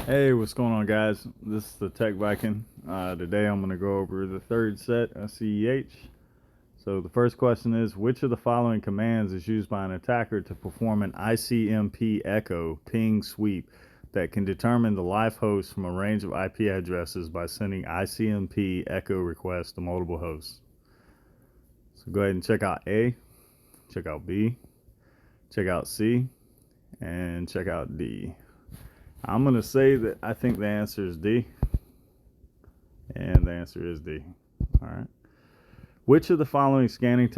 Hey, what's going on, guys? This is the Tech Viking. Today I'm going to go over the third set of CEH. So the first question is, which of the following commands is used by an attacker to perform an ICMP echo ping sweep that can determine the live host from a range of IP addresses by sending ICMP echo requests to multiple hosts? So go ahead and check out A, check out B, check out C, and check out D. I'm going to say that I think the answer is D. And the answer is D. All right. Which of the following scanning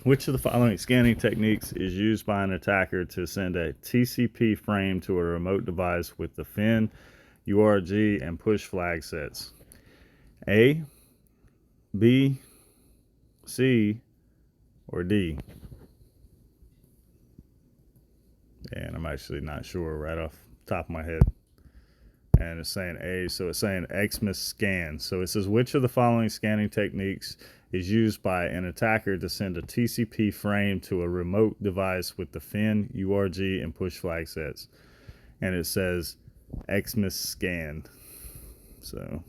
Which of the following scanning techniques is used by an attacker to send a TCP frame to a remote device with the FIN, URG, and push flag sets? A, B, C, or D? And I'm actually not sure right off the top of my head. And it's saying A, so it's saying Xmas scan. So it says, which of the following scanning techniques is used by an attacker to send a TCP frame to a remote device with the FIN, URG, and push flag sets? And it says Xmas scan. So,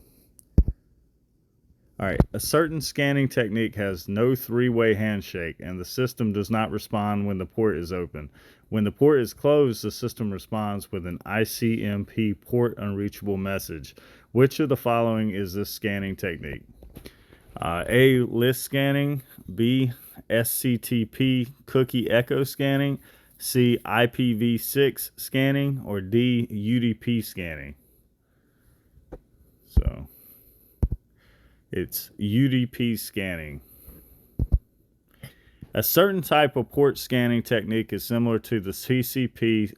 all right, a certain scanning technique has no three-way handshake, and the system does not respond when the port is open. When the port is closed, the system responds with an ICMP port unreachable message. Which of the following is this scanning technique? A, list scanning. B, SCTP cookie echo scanning. C, IPv6 scanning. Or D, UDP scanning. So it's UDP scanning. A certain type of port scanning technique is similar to the TCP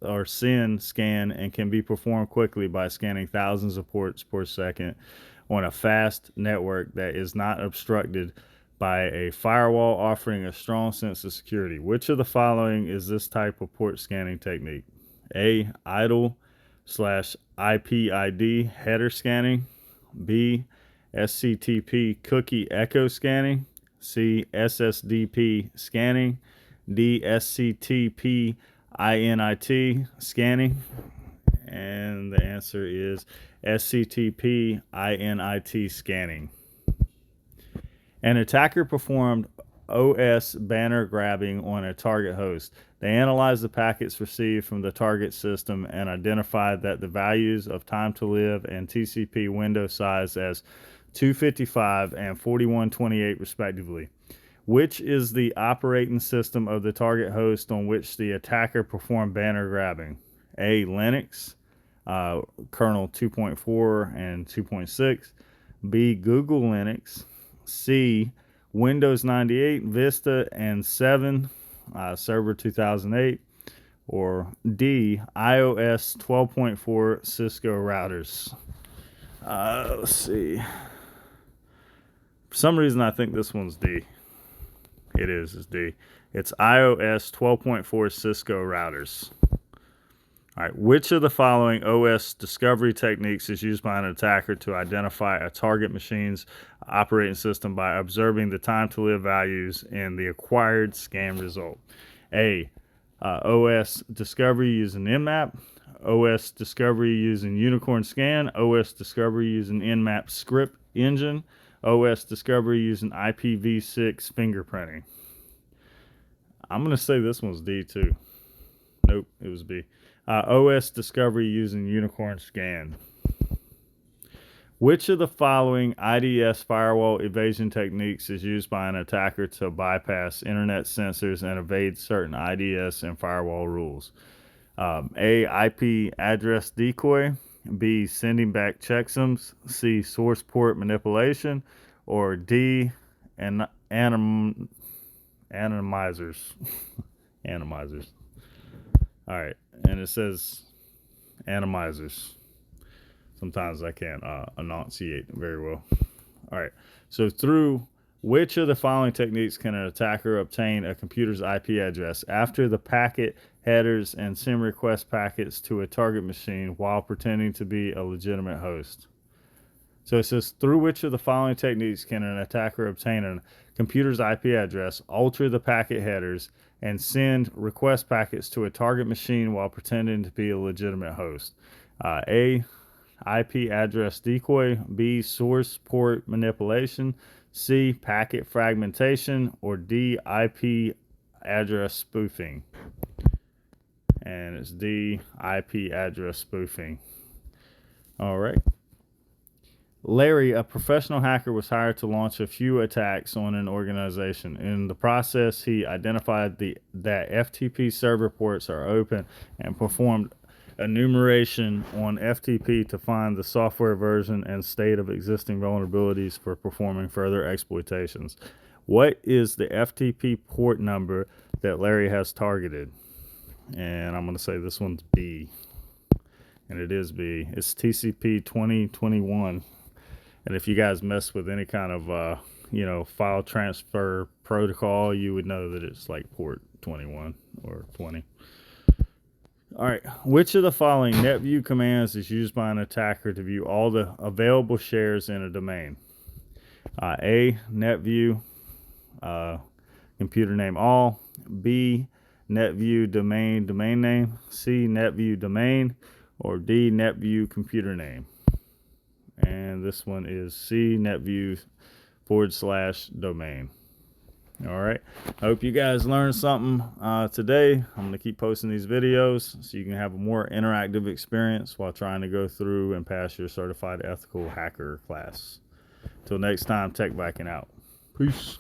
or SYN scan and can be performed quickly by scanning thousands of ports per second on a fast network that is not obstructed by a firewall offering a strong sense of security. Which of the following is this type of port scanning technique? A, idle slash IPID header scanning. B, SCTP cookie echo scanning. C, SSDP scanning. D, SCTP INIT scanning. And the answer is SCTP INIT scanning. An attacker performed OS banner grabbing on a target host. They analyzed the packets received from the target system and identified that the values of time to live and TCP window size as 255 and 4128 respectively. Which is the operating system of the target host on which the attacker performed banner grabbing? A, Linux, kernel 2.4 and 2.6. B, Google Linux. C, Windows 98, Vista, and 7, Server 2008. Or D, iOS 12.4 Cisco routers. Let's see. For some reason, I think this one's D. It's D. It's iOS 12.4 Cisco routers. All right, which of the following OS discovery techniques is used by an attacker to identify a target machine's operating system by observing the time to live values in the acquired scan result? A, OS discovery using Nmap. OS discovery using Unicorn Scan. OS discovery using Nmap script engine. OS discovery using IPv6 fingerprinting. I'm going to say this one's D too. Nope, it was B. OS discovery using Unicorn Scan. Which of the following IDS firewall evasion techniques is used by an attacker to bypass internet sensors and evade certain IDS and firewall rules? A, IP address decoy. B, sending back checksums. C, source port manipulation. Or D, anonymizers. Anonymizers. All right, and it says atomizers. Sometimes I can't enunciate very well. All right, so through which of the following techniques can an attacker obtain a computer's IP address after the packet headers and SIM request packets to a target machine while pretending to be a legitimate host? So it says, through which of the following techniques can an attacker obtain a computer's IP address, alter the packet headers, and send request packets to a target machine while pretending to be a legitimate host. A, IP address decoy. B, source port manipulation. C, packet fragmentation. Or D, IP address spoofing. And it's D, IP address spoofing. All right. Larry, a professional hacker, was hired to launch a few attacks on an organization. In the process, he identified that FTP server ports are open and performed enumeration on FTP to find the software version and state of existing vulnerabilities for performing further exploitations. What is the FTP port number that Larry has targeted? And I'm going to say this one's B. And it is B. It's TCP 2021. And if you guys mess with any kind of, file transfer protocol, you would know that it's like port 21 or 20. All right. Which of the following netview commands is used by an attacker to view all the available shares in a domain? A, netview, computer name all. B, netview domain name. C, netview domain. Or D, netview computer name. And this one is C, netview /domain. All right. I hope you guys learned something today. I'm going to keep posting these videos so you can have a more interactive experience while trying to go through and pass your certified ethical hacker class. Till next time, Tech Viking out. Peace.